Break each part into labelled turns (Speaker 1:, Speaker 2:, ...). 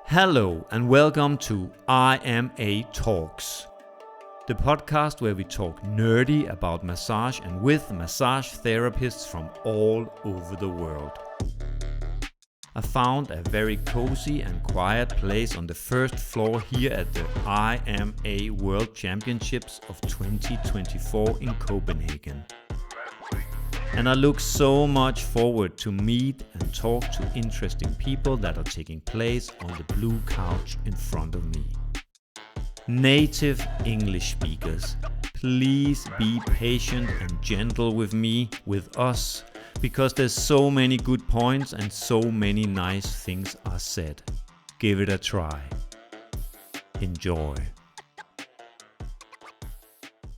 Speaker 1: Hello and welcome to IMA Talks, the podcast where we talk nerdy about massage and with massage therapists from all over the world. I found a very cozy and quiet place on the first floor here at the IMA World Championships of 2024 in Copenhagen. And I look so much forward to meet and talk to interesting people that are taking place on the blue couch in front of me. Native English speakers, please be patient and gentle with me, with us, because there's so many good points and so many nice things are said. Give it a try. Enjoy.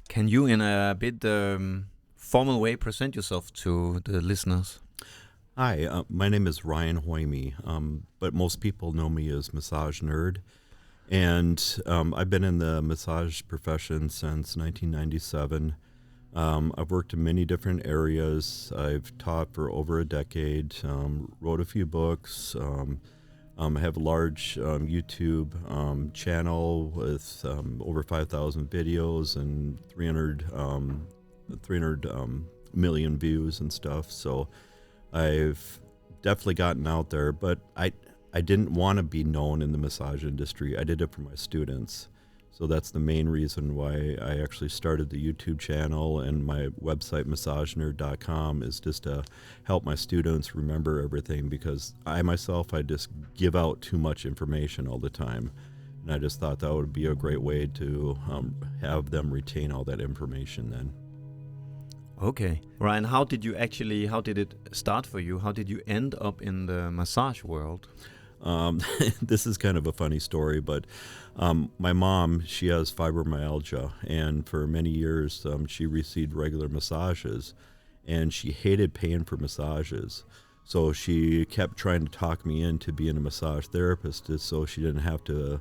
Speaker 1: Can you in a bit formal way present yourself to the listeners?
Speaker 2: Hi, my name is Ryan Hoyme, but most people know me as Massage Nerd. And I've been in the massage profession since 1997. I've worked in many different areas. I've taught for over a decade, wrote a few books. I have a large YouTube channel with over 5,000 videos and 300 million views and stuff. So I've definitely gotten out there, but I didn't want to be known in the massage industry. I did it for my students. So that's the main reason why I actually started the YouTube channel, and my website, massagenerd.com, is just to help my students remember everything, because I just give out too much information all the time. And I just thought that would be a great way to have them retain all that information then.
Speaker 1: Okay. Ryan, how did it start for you? How did you end up in the massage world?
Speaker 2: This is kind of a funny story, but my mom, she has fibromyalgia, and for many years she received regular massages, and she hated paying for massages. So she kept trying to talk me into being a massage therapist just so she didn't have to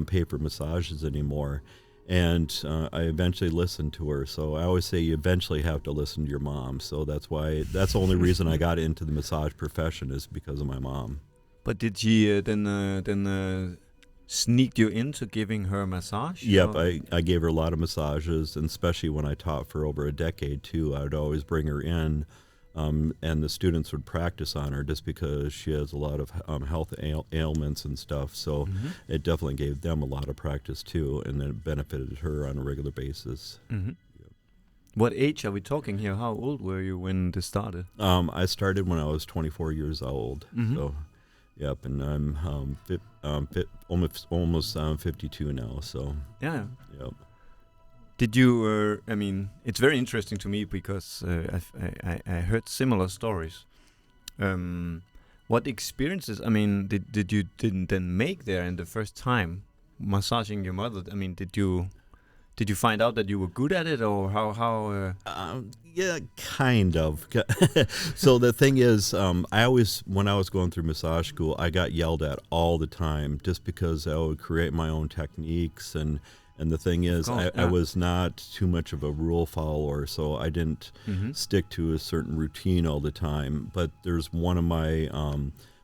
Speaker 2: pay for massages anymore. And I eventually listened to her. So I always say you eventually have to listen to your mom. So that's the only reason I got into the massage profession, is because of my mom.
Speaker 1: But did she then sneak you into giving her a massage?
Speaker 2: Yep, I gave her a lot of massages, and especially when I taught for over a decade too, I would always bring her in, and the students would practice on her just because she has a lot of health ailments and stuff. So it definitely gave them a lot of practice too, and it benefited her on a regular basis.
Speaker 1: Mm-hmm. Yep. What age are we talking here? How old were you when this started?
Speaker 2: I started when I was 24 years old. Mm-hmm. So. Yep, and I'm almost 52 now. So
Speaker 1: yeah.
Speaker 2: Yep.
Speaker 1: Did you? It's very interesting to me because I heard similar stories. What experiences? Did you then make there in the first time massaging your mother? Did you find out that you were good at it, or how?
Speaker 2: Yeah, kind of. So the thing is, when I was going through massage school, I got yelled at all the time just because I would create my own techniques. And the thing is, I was not too much of a rule follower, so I didn't stick to a certain routine all the time. But there's one of my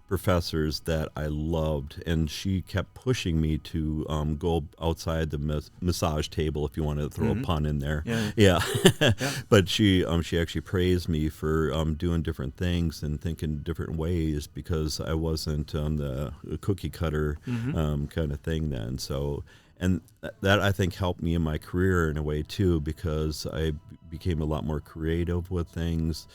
Speaker 2: professors that I loved, and she kept pushing me to go outside the massage table, if you want to throw a pun in there. Yeah. But she actually praised me for doing different things and thinking different ways, because I wasn't the cookie cutter kind of thing then. So, and that I think helped me in my career in a way too, because I became a lot more creative with things.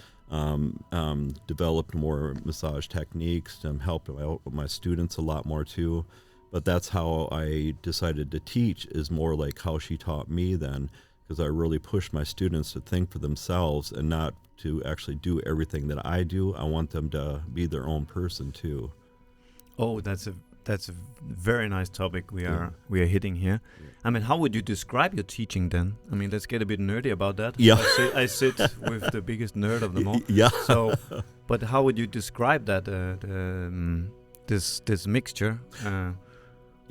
Speaker 2: Developed more massage techniques, helped out with my students a lot more too. But that's how I decided to teach, is more like how she taught me then, because I really pushed my students to think for themselves and not to actually do everything that I do. I want them to be their own person too.
Speaker 1: Oh, that's a very nice topic we are hitting here. How would you describe your teaching then? Let's get a bit nerdy about that.
Speaker 2: Yeah.
Speaker 1: I sit with the biggest nerd of them all.
Speaker 2: Yeah.
Speaker 1: So, but how would you describe that? This mixture.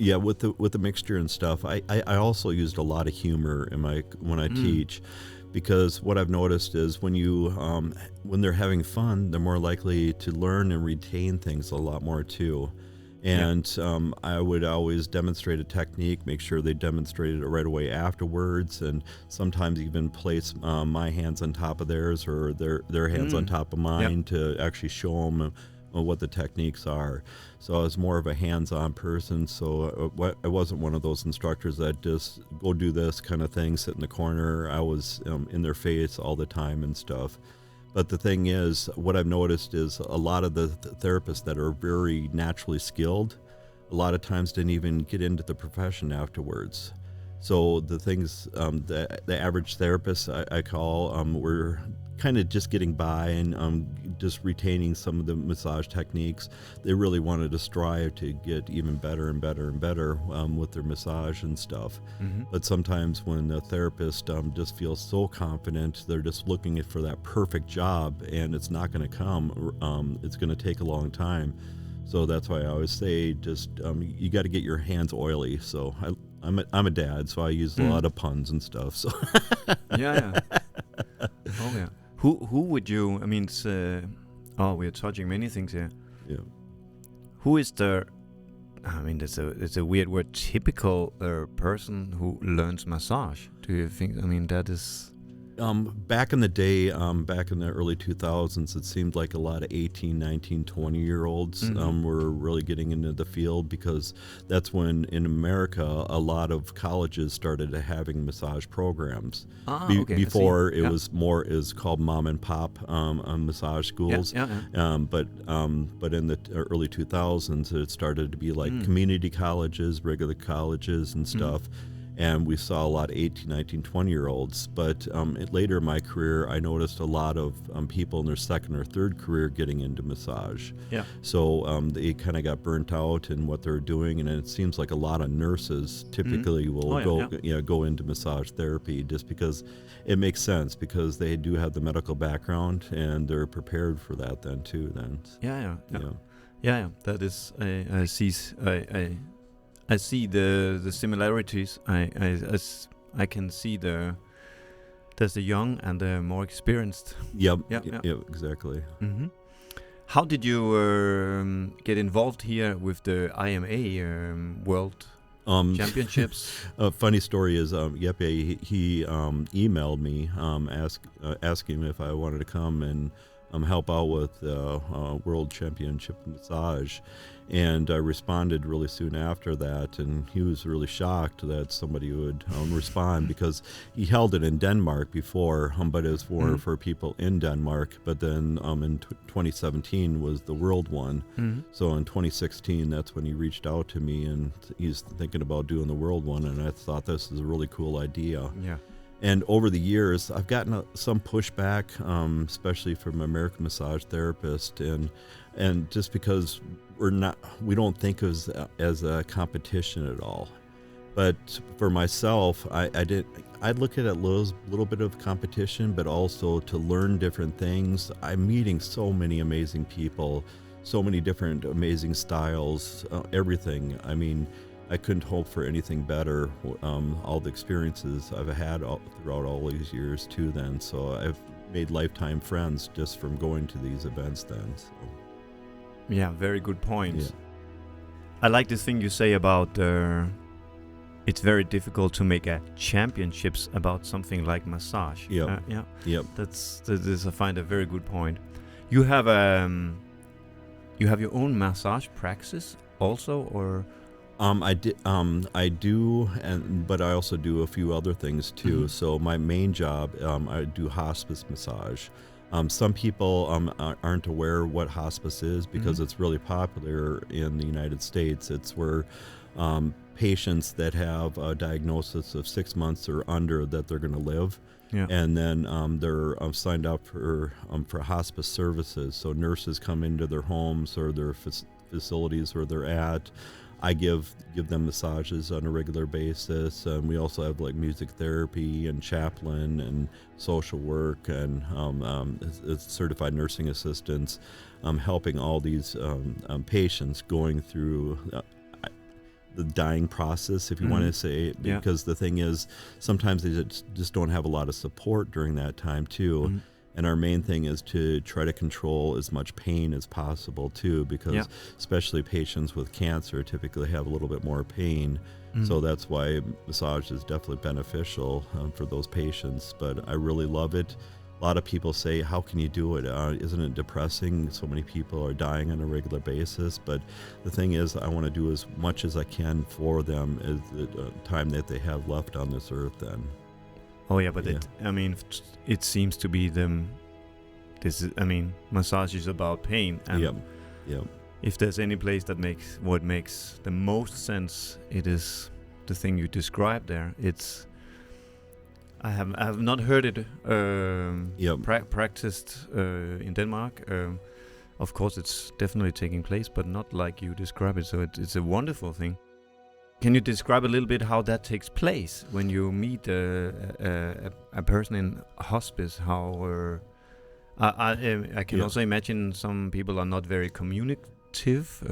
Speaker 2: Yeah, with the mixture and stuff, I also used a lot of humor in when I teach, because what I've noticed is when they're having fun, they're more likely to learn and retain things a lot more too. And I would always demonstrate a technique, make sure they demonstrated it right away afterwards, and sometimes even place my hands on top of theirs or their hands on top of mine to actually show them what the techniques are. So I was more of a hands-on person, so I wasn't one of those instructors that just go do this kind of thing, sit in the corner. I was in their face all the time and stuff. But the thing is, what I've noticed is a lot of the therapists that are very naturally skilled, a lot of times didn't even get into the profession afterwards. So the things, the average therapist I call, were kind of just getting by and just retaining some of the massage techniques. They really wanted to strive to get even better and better and better with their massage and stuff. But sometimes when the therapist just feels so confident, they're just looking for that perfect job, and it's not going to come. It's going to take a long time. So that's why I always say, just you got to get your hands oily. So I'm a dad, so I use a lot of puns and stuff. So
Speaker 1: yeah. Oh yeah. Who would you? I mean, it's, we're touching many things here.
Speaker 2: Yeah.
Speaker 1: Who is the? I mean, it's a weird word. Typical person who learns massage. Do you think? I mean, that is.
Speaker 2: Back in the day, back in the early 2000s, it seemed like a lot of 18, 19, 20-year-olds were really getting into the field, because that's when, in America, a lot of colleges started having massage programs.
Speaker 1: Okay,
Speaker 2: before, it was more is called mom and pop massage schools. But in the early 2000s, it started to be like community colleges, regular colleges and stuff. And we saw a lot of 18, 19, 20-year-olds. But later in my career, I noticed a lot of people in their second or third career getting into massage.
Speaker 1: Yeah.
Speaker 2: So they kind of got burnt out in what they're doing. And it seems like a lot of nurses typically will go into massage therapy, just because it makes sense, because they do have the medical background and they're prepared for that then too.
Speaker 1: That is, I see the similarities. I can see there's the young and the more experienced.
Speaker 2: Yep, exactly.
Speaker 1: How did you get involved here with the IMA World Championships?
Speaker 2: A funny story is Yeppe, he emailed me asking if I wanted to come and help out with World Championship Massage. And I responded really soon after that, and he was really shocked that somebody would respond, because he held it in Denmark before, but it was for people in Denmark. But then in 2017 was the world one. So in 2016, that's when he reached out to me, and he's thinking about doing the world one, and I thought this is a really cool idea.
Speaker 1: Yeah.
Speaker 2: And over the years, I've gotten some pushback, especially from American massage therapists, and just because we don't think of it as a competition at all. But for myself, I'd look at it little bit of competition, but also to learn different things. I'm meeting so many amazing people, so many different amazing styles, everything. I mean, I couldn't hope for anything better. All the experiences I've had throughout all these years too then. So I've made lifetime friends just from going to these events then. So.
Speaker 1: Yeah, very good point.
Speaker 2: Yeah.
Speaker 1: I like the thing you say about it's very difficult to make a championships about something like massage.
Speaker 2: Yep. Yep.
Speaker 1: This I find a very good point. You have your own massage practice also, or?
Speaker 2: I do, but I also do a few other things too. So my main job, I do hospice massage. Some people aren't aware what hospice is, because it's really popular in the United States. It's where patients that have a diagnosis of 6 months or under that they're going to live. Yeah. And then they're signed up for hospice services. So nurses come into their homes or their facilities where they're at. I give them massages on a regular basis. We also have like music therapy and chaplain and social work and certified nursing assistants, helping all these patients going through. the dying process, if you want to say, because the thing is, sometimes they just don't have a lot of support during that time too. And our main thing is to try to control as much pain as possible too, because especially patients with cancer typically have a little bit more pain. So that's why massage is definitely beneficial for those patients. But I really love it. A lot of people say, how can you do it? Isn't it depressing? So many people are dying on a regular basis. But the thing is, I want to do as much as I can for them as the time that they have left on this earth then.
Speaker 1: Oh yeah, but it seems to be massage is about pain. And if there's any place that makes the most sense, it is the thing you described there. I have not heard it practiced in Denmark. Of course, it's definitely taking place, but not like you describe it. So it's a wonderful thing. Can you describe a little bit how that takes place when you meet a person in hospice? How I can also imagine some people are not very communicative.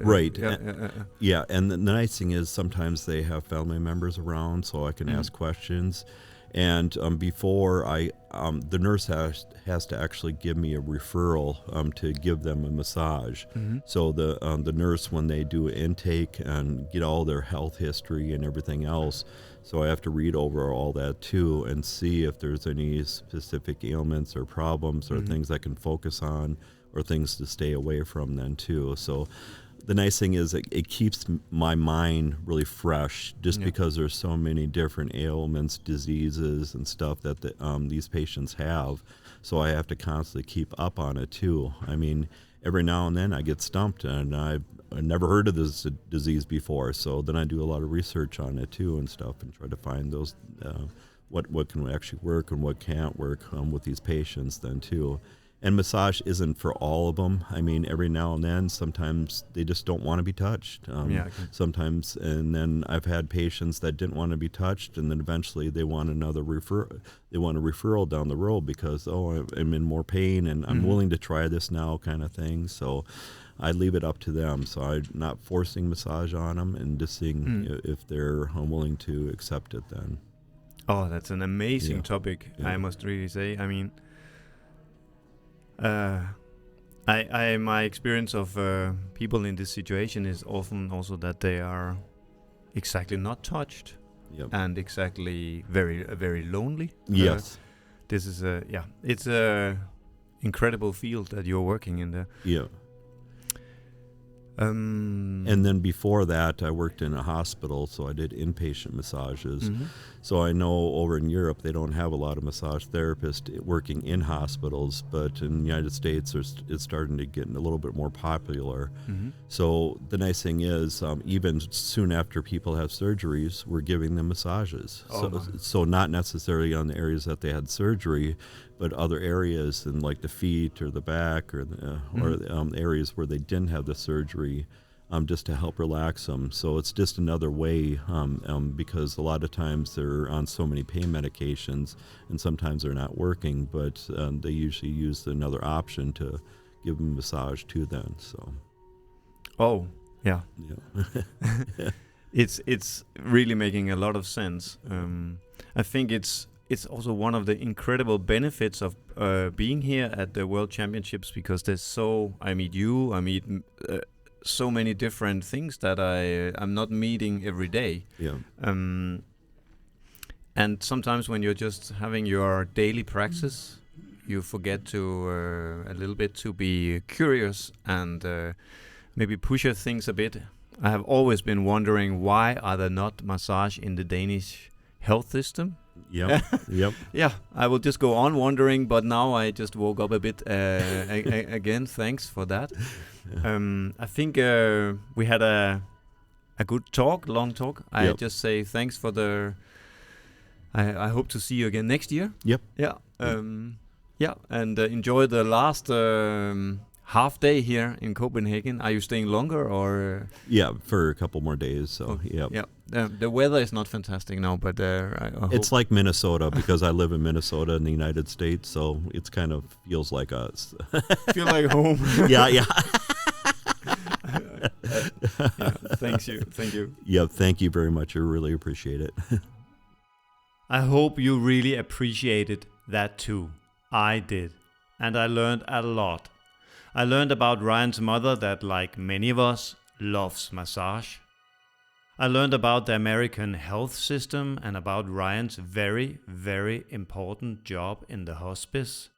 Speaker 2: Right. And the nice thing is sometimes they have family members around, so I can ask questions. And before the nurse has to actually give me a referral to give them a massage. So the nurse, when they do intake and get all their health history and everything else, so I have to read over all that too and see if there's any specific ailments or problems or things I can focus on or things to stay away from then too. So the nice thing is it keeps my mind really fresh just because there's so many different ailments, diseases, and stuff that these patients have. So I have to constantly keep up on it too. I mean, every now and then I get stumped and I've never heard of this disease before. So then I do a lot of research on it too and stuff and try to find those, what can actually work and what can't work with these patients then too. And massage isn't for all of them. I mean, every now and then, sometimes they just don't want to be touched. Sometimes, and then I've had patients that didn't want to be touched, and then eventually they want another They want a referral down the road because I'm in more pain and I'm willing to try this now, kind of thing. So I leave it up to them. So I'm not forcing massage on them, and just seeing if they're willing to accept it. Then.
Speaker 1: Oh, that's an amazing topic. I must really say. I mean. My experience of people in this situation is often also that they are exactly not touched and exactly very lonely.
Speaker 2: Yes,
Speaker 1: this is it's a incredible field that you're working in there.
Speaker 2: Yeah. And then before that, I worked in a hospital, so I did inpatient massages. So I know over in Europe, they don't have a lot of massage therapists working in hospitals, but in the United States, it's starting to get a little bit more popular. So the nice thing is, even soon after people have surgeries, we're giving them massages. So not necessarily on the areas that they had surgery, but other areas in like the feet or the back or areas where they didn't have the surgery, just to help relax them. So it's just another way, because a lot of times they're on so many pain medications and sometimes they're not working, but they usually use another option to give them a massage too then. So.
Speaker 1: Oh, yeah. It's really making a lot of sense. I think it's also one of the incredible benefits of being here at the World Championships, because I meet so many different things that I'm not meeting every day. And sometimes when you're just having your daily practice, you forget to a little bit to be curious and maybe push your things a bit. I have always been wondering, why are there not massage in the Danish health system?
Speaker 2: Yeah,
Speaker 1: I will just go on wondering, but now I just woke up a bit again. Thanks for that. I think we had a good talk, long talk. I just say thanks for the. I hope to see you again next year.
Speaker 2: Yep.
Speaker 1: Yeah. And enjoy the last half day here in Copenhagen. Are you staying longer or?
Speaker 2: Yeah, for a couple more days. So
Speaker 1: the weather is not fantastic now, but
Speaker 2: it's like Minnesota, because I live in Minnesota in the United States, so it's kind of feels like us.
Speaker 1: Feel like home.
Speaker 2: Yeah.
Speaker 1: Thank you.
Speaker 2: Yeah, thank you very much. I really appreciate it.
Speaker 1: I hope you really appreciated that too. I did. And I learned a lot. I learned about Ryan's mother that, like many of us, loves massage. I learned about the American health system and about Ryan's very, very important job in the hospice.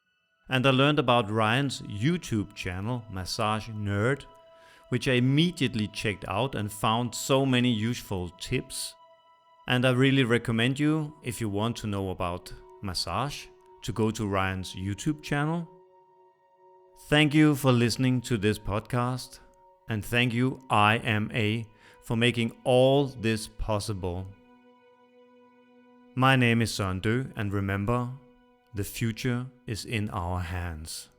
Speaker 1: And I learned about Ryan's YouTube channel, Massage Nerd, which I immediately checked out and found so many useful tips. And I really recommend you, if you want to know about massage, to go to Ryan's YouTube channel. Thank you for listening to this podcast, and thank you IMA for making all this possible. My name is Søren Dø, and remember, the future is in our hands.